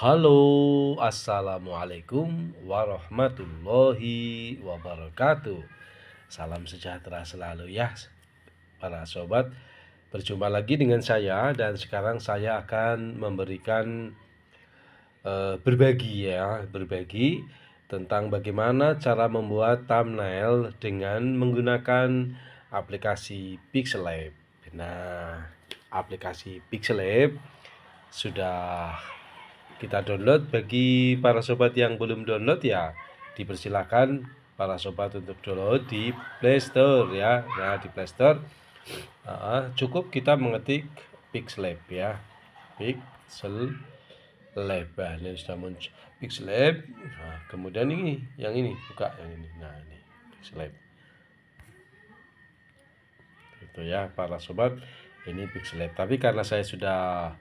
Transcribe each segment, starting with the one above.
Halo, assalamualaikum warahmatullahi wabarakatuh. Salam sejahtera selalu ya, para sobat. Berjumpa lagi dengan saya, dan sekarang saya akan memberikan berbagi tentang bagaimana cara membuat thumbnail dengan menggunakan aplikasi Pixellab. Nah, aplikasi Pixellab sudah kita download. Bagi para sobat yang belum download ya, dipersilakan para sobat untuk download di Play Store ya. Nah, di Play Store cukup kita mengetik Pixellab ya, Pixellab. Nah, ini sudah muncul Pixellab. Nah, kemudian yang ini buka yang ini. Nah, ini Pixellab itu ya, para sobat, ini Pixellab. Tapi karena saya sudah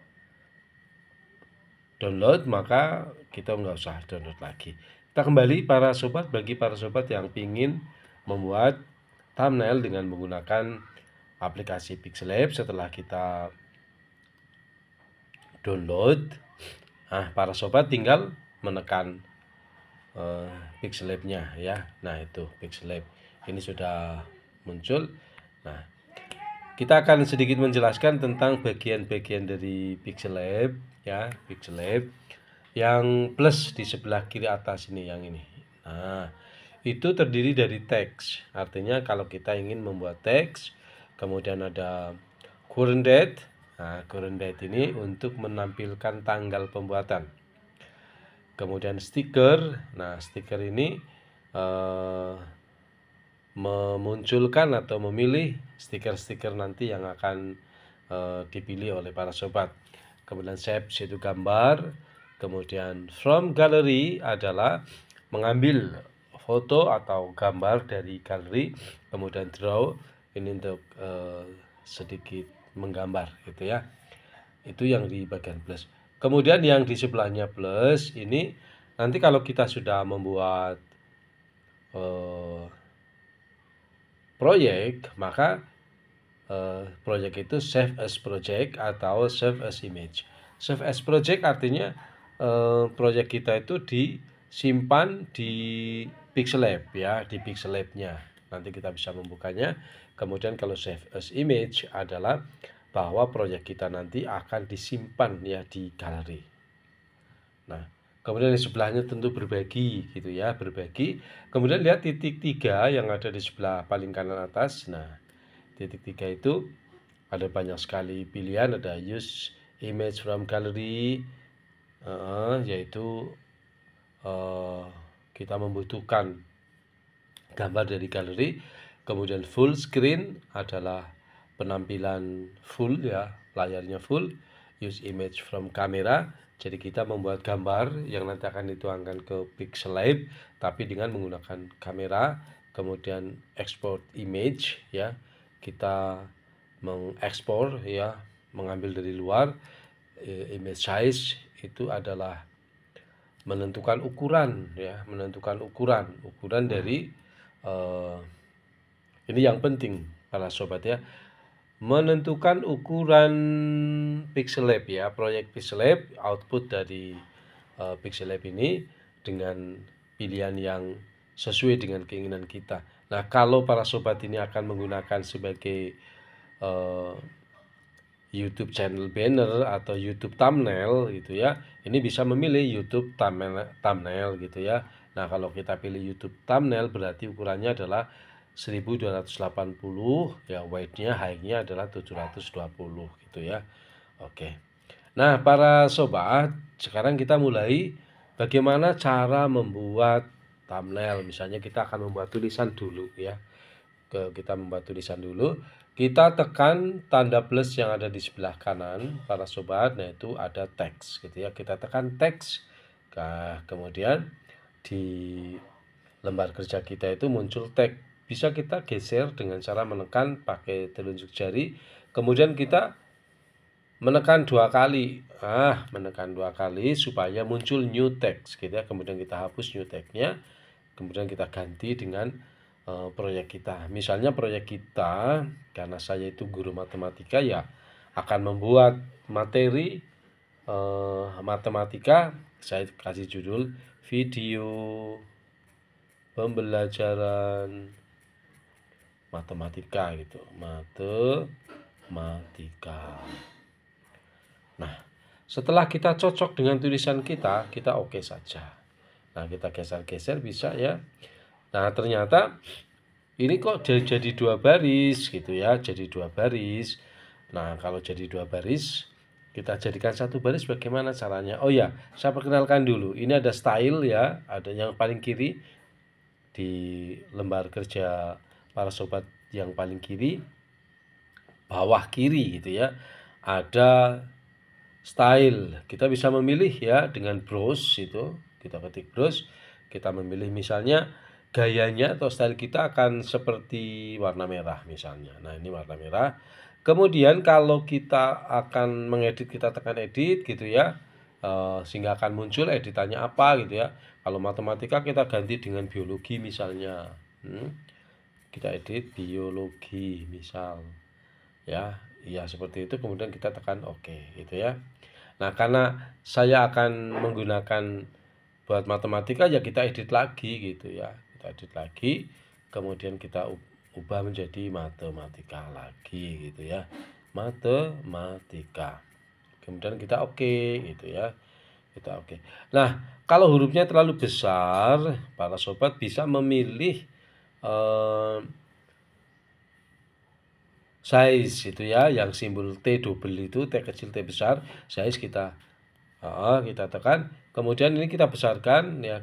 download, maka kita nggak usah download lagi. Kita kembali para sobat, bagi para sobat yang ingin membuat thumbnail dengan menggunakan aplikasi Pixellab setelah kita download. Nah, para sobat tinggal menekan Pixellab-nya ya. Nah, itu Pixellab ini sudah muncul. Nah, kita akan sedikit menjelaskan tentang bagian-bagian dari Pixellab ya, Pixellab yang plus di sebelah kiri atas ini, yang ini. Nah, itu terdiri dari teks. Artinya kalau kita ingin membuat teks, kemudian ada current date. Nah, current date ini untuk menampilkan tanggal pembuatan. Kemudian stiker. Nah, stiker ini memunculkan atau memilih stiker-stiker nanti yang akan dipilih oleh para sobat. Kemudian shapes itu gambar. Kemudian from gallery adalah mengambil foto atau gambar dari galeri. Kemudian draw ini untuk sedikit menggambar gitu ya. Itu yang di bagian plus. Kemudian yang di sebelahnya plus ini nanti kalau kita sudah membuat proyek, maka proyek itu save as project atau save as image. Save as project artinya proyek kita itu disimpan di Pixellab ya, di Pixellab-nya. Nanti kita bisa membukanya. Kemudian kalau save as image adalah bahwa proyek kita nanti akan disimpan ya di galeri. Nah, kemudian di sebelahnya tentu berbagi gitu ya, berbagi. Kemudian lihat titik 3 yang ada di sebelah paling kanan atas. Nah, titik 3 itu ada banyak sekali pilihan. Ada use image from gallery, yaitu kita membutuhkan gambar dari galeri. Kemudian full screen adalah penampilan full ya, layarnya full. Use image from camera, jadi kita membuat gambar yang nanti akan dituangkan ke Pixellab tapi dengan menggunakan kamera. Kemudian export image ya, kita mengekspor ya, mengambil dari luar. Image size itu adalah menentukan ukuran ya, menentukan ukuran dari ini yang penting para sobat ya, menentukan ukuran Pixellab ya, proyek Pixellab, output dari Pixellab ini dengan pilihan yang sesuai dengan keinginan kita. Nah, kalau para sobat ini akan menggunakan sebagai YouTube channel banner atau YouTube thumbnail gitu ya, ini bisa memilih YouTube thumbnail gitu ya. Nah, kalau kita pilih YouTube thumbnail berarti ukurannya adalah 1280 ya, width-nya, height-nya adalah 720 gitu ya. Oke. Nah, para sobat, sekarang kita mulai bagaimana cara membuat thumbnail. Misalnya kita akan membuat tulisan dulu ya. Kita membuat tulisan dulu. Kita tekan tanda plus yang ada di sebelah kanan para sobat. Nah, itu ada teks gitu ya. Kita tekan teks. Nah, kemudian di lembar kerja kita itu muncul teks. Bisa kita geser dengan cara menekan pakai telunjuk jari. Kemudian kita menekan 2 kali. Menekan 2 kali supaya muncul new text gitu ya. Kemudian kita hapus new text-nya. Kemudian kita ganti dengan proyek kita. Misalnya proyek kita, karena saya itu guru matematika ya, akan membuat materi matematika, saya kasih judul video pembelajaran matematika gitu, matematika. Nah, setelah kita cocok dengan tulisan kita oke saja. Nah, kita geser-geser bisa ya. Nah, ternyata ini kok jadi 2 baris gitu ya, jadi 2 baris. Nah, kalau jadi 2 baris, kita jadikan 1 baris bagaimana caranya? Oh ya, saya perkenalkan dulu. Ini ada style ya, ada yang paling kiri di lembar kerja para sobat yang paling kiri, bawah kiri gitu ya. Ada style. Kita bisa memilih ya dengan browse itu. Kita ketik browse, kita memilih misalnya gayanya atau style kita akan seperti warna merah misalnya. Nah, ini warna merah. Kemudian kalau kita akan mengedit, kita tekan edit gitu ya. Sehingga akan muncul editannya apa gitu ya. Kalau matematika kita ganti dengan biologi misalnya. Kita edit biologi misal. Ya, ya seperti itu, kemudian kita tekan oke gitu ya. Nah, karena saya akan menggunakan buat matematika ya kita edit lagi gitu ya. Kita edit lagi, kemudian kita ubah menjadi matematika lagi gitu ya. Matematika. Kemudian kita oke gitu ya. Kita oke. Nah, kalau hurufnya terlalu besar, para sobat bisa memilih size itu ya, yang simbol T double itu, T kecil T besar, size kita tekan, kemudian ini kita besarkan ya,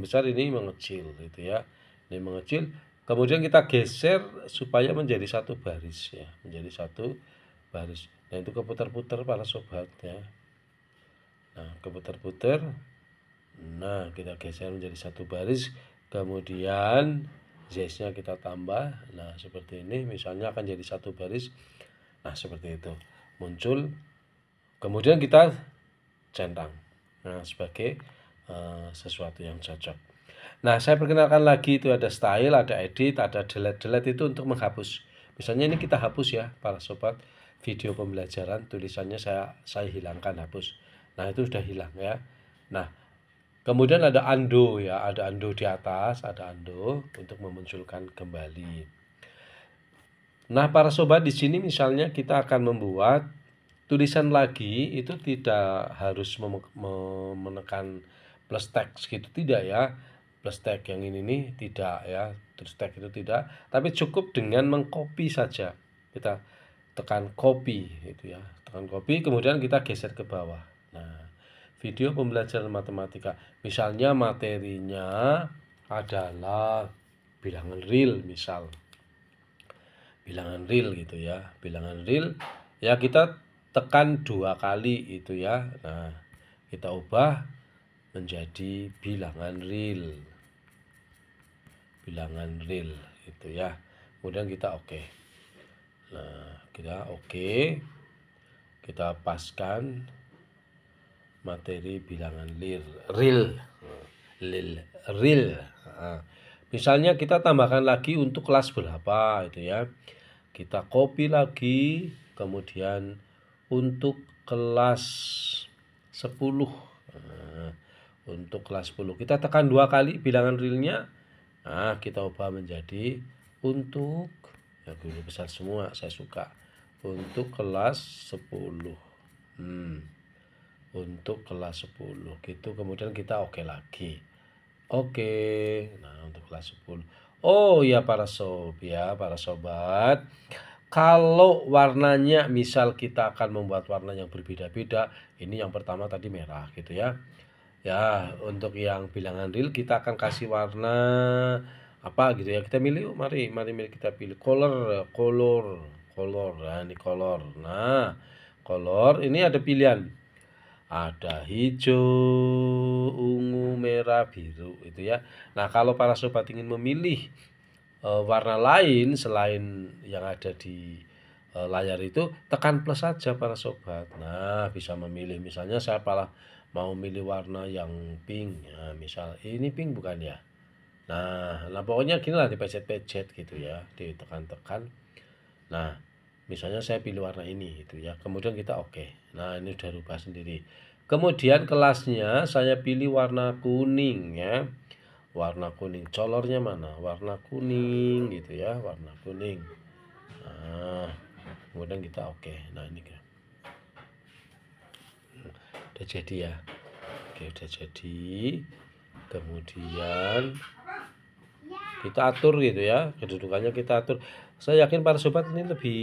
besar ini mengecil gitu ya, ini mengecil, kemudian kita geser supaya menjadi 1 baris ya, menjadi 1 baris. Nah, itu keputar-putar para sobat ya. Nah, keputar-putar. Nah, kita geser menjadi 1 baris, kemudian size-nya kita tambah. Nah, seperti ini misalnya akan jadi 1 baris. Nah, seperti itu. Muncul. Kemudian kita centang. Nah, sebagai sesuatu yang cocok. Nah, saya perkenalkan lagi, itu ada style, ada edit, ada delete. Delete itu untuk menghapus. Misalnya ini kita hapus ya, para sobat. Video pembelajaran tulisannya saya hilangkan, hapus. Nah, itu sudah hilang ya. Nah, kemudian ada undo ya, ada undo di atas, ada undo untuk memunculkan kembali. Nah, para sobat, di sini misalnya kita akan membuat tulisan lagi, itu tidak harus menekan plus text gitu, tidak ya. Plus text yang ini nih tidak ya, terus text itu tidak, tapi cukup dengan mengcopy saja. Kita tekan copy gitu ya, tekan copy, kemudian kita geser ke bawah. Nah, video pembelajaran matematika, misalnya materinya adalah bilangan real misal, bilangan real gitu ya, bilangan real ya, kita tekan 2 kali itu ya. Nah, kita ubah menjadi bilangan real, bilangan real itu ya, kemudian kita oke. Nah, kita oke, kita paskan materi bilangan real. Nah, misalnya kita tambahkan lagi untuk kelas berapa itu ya, kita copy lagi, kemudian untuk kelas 10. Nah, untuk kelas 10 kita tekan 2 kali bilangan realnya. Nah, kita ubah menjadi untuk ya, guru besar semua, saya suka untuk kelas 10. Untuk kelas 10 gitu, kemudian kita oke lagi. Oke. Nah, untuk kelas 10. Oh ya, para sobat, kalau warnanya misal kita akan membuat warna yang berbeda-beda, ini yang pertama tadi merah gitu ya. Ya, untuk yang bilangan real kita akan kasih warna apa gitu ya. Kita milih, mari kita pilih color. Nah, ini color. Nah, color ini ada pilihan. Ada hijau, ungu, merah, biru itu ya. Nah, kalau para sobat ingin memilih warna lain selain yang ada di layar itu, tekan plus saja para sobat. Nah, bisa memilih, misalnya saya mau milih warna yang pink. Nah, misal ini pink bukan ya. Nah, pokoknya gini lah, dipencet-pencet gitu ya, ditekan-tekan. Nah, misalnya saya pilih warna ini gitu ya. Kemudian kita oke. Nah, ini udah rubah sendiri. Kemudian kelasnya saya pilih warna kuning ya. Warna kuning. Colornya mana? Warna kuning gitu ya, warna kuning. Nah, kemudian kita oke. Nah, ini kan. Udah jadi ya. Oke, udah jadi. Kemudian kita atur gitu ya, kedudukannya kita atur. Saya yakin para sobat ini lebih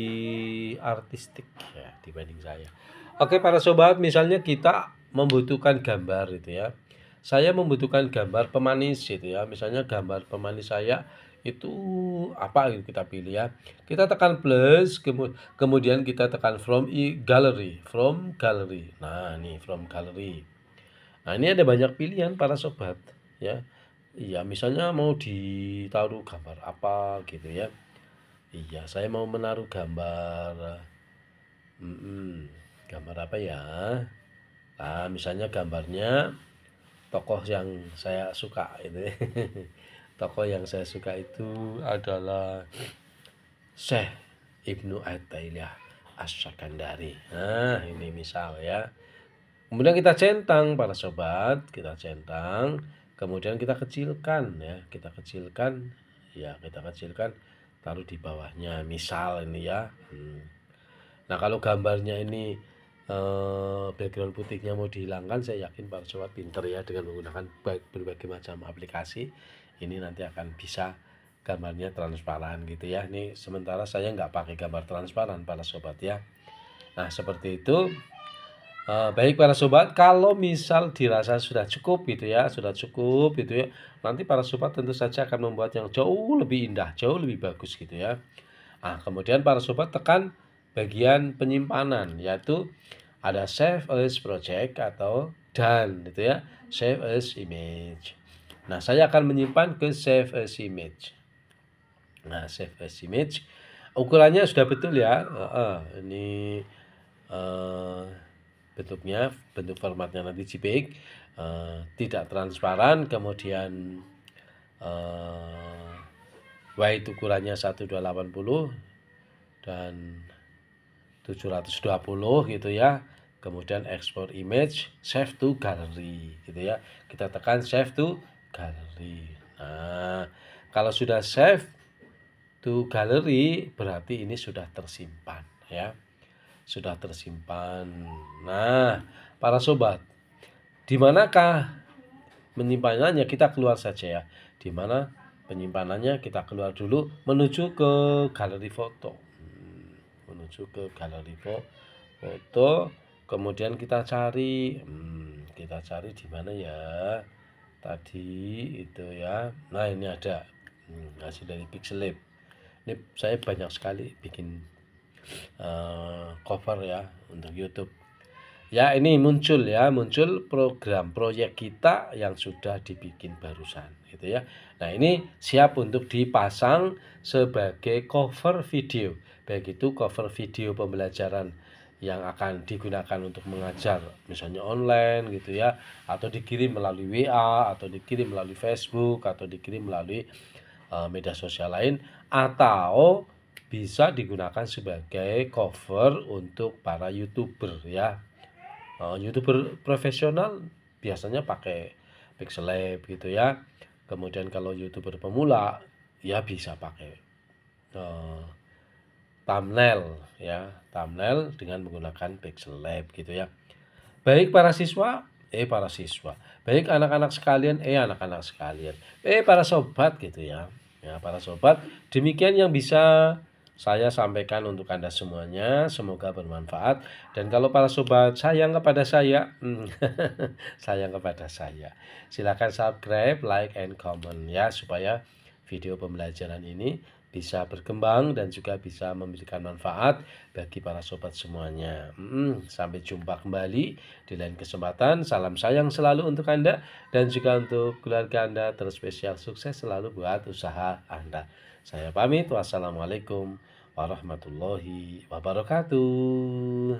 artistik ya dibanding saya. Oke para sobat, misalnya kita membutuhkan gambar gitu ya. Saya membutuhkan gambar pemanis gitu ya. Misalnya gambar pemanis saya itu apa gitu kita pilih ya. Kita tekan plus, kemudian kita tekan gallery, from gallery. Nah, ini from gallery. Nah, ini ada banyak pilihan para sobat ya. Iya, misalnya mau ditaruh gambar apa gitu ya. Iya, saya mau menaruh gambar gambar apa ya? Nah, misalnya gambarnya tokoh yang saya suka itu. Tokoh yang saya suka itu adalah Syekh Ibnu Athaillah Asy-Syakandari. Nah, ini misal ya. Kemudian kita centang para sobat, kita centang, kemudian kita kecilkan ya, kita kecilkan, taruh di bawahnya, misal ini ya. Nah kalau gambarnya ini background putihnya mau dihilangkan, saya yakin para sobat pinter ya dengan menggunakan berbagai macam aplikasi, ini nanti akan bisa gambarnya transparan gitu ya. Ini sementara saya nggak pakai gambar transparan para sobat ya. Nah seperti itu. Baik para sobat, kalau misal dirasa sudah cukup gitu ya, nanti para sobat tentu saja akan membuat yang jauh lebih indah, jauh lebih bagus gitu ya. Nah, kemudian para sobat tekan bagian penyimpanan, yaitu ada save as project atau done gitu ya, save as image. Nah, saya akan menyimpan ke save as image. Nah, save as image, ukurannya sudah betul ya. Ini bentuk formatnya nanti JPEG, tidak transparan, kemudian wide ukurannya 1280 dan 720 gitu ya. Kemudian export image, save to gallery gitu ya. Kita tekan save to gallery. Nah, kalau sudah save to gallery berarti ini sudah tersimpan ya. Sudah tersimpan. Nah, para sobat, di manakah menyimpanannya? Kita keluar saja ya. Di mana penyimpanannya? Kita keluar dulu menuju ke galeri foto. Menuju ke galeri foto. Kemudian kita cari di mana ya? Tadi itu ya. Nah, ini ada hasil dari Pixellab. Ini saya banyak sekali bikin cover ya untuk YouTube. Ya ini muncul program proyek kita yang sudah dibikin barusan gitu ya. Nah ini siap untuk dipasang sebagai cover video, baik itu cover video pembelajaran yang akan digunakan untuk mengajar misalnya online gitu ya, atau dikirim melalui WA, atau dikirim melalui Facebook, atau dikirim melalui media sosial lain, atau bisa digunakan sebagai cover untuk para YouTuber ya. YouTuber profesional biasanya pakai Pixellab gitu ya. Kemudian kalau YouTuber pemula ya bisa pakai thumbnail ya, thumbnail dengan menggunakan Pixellab gitu ya. Baik para siswa, baik anak-anak sekalian, para sobat gitu ya. Ya, para sobat, demikian yang bisa saya sampaikan untuk Anda semuanya. Semoga bermanfaat. Dan kalau para sobat sayang kepada saya, silakan subscribe, like, and comment ya, supaya video pembelajaran ini bisa berkembang dan juga bisa memberikan manfaat bagi para sobat semuanya. Sampai jumpa kembali di lain kesempatan. Salam sayang selalu untuk Anda dan juga untuk keluarga Anda. Terspesial sukses selalu buat usaha Anda. Saya pamit. Wassalamualaikum warahmatullahi wabarakatuh.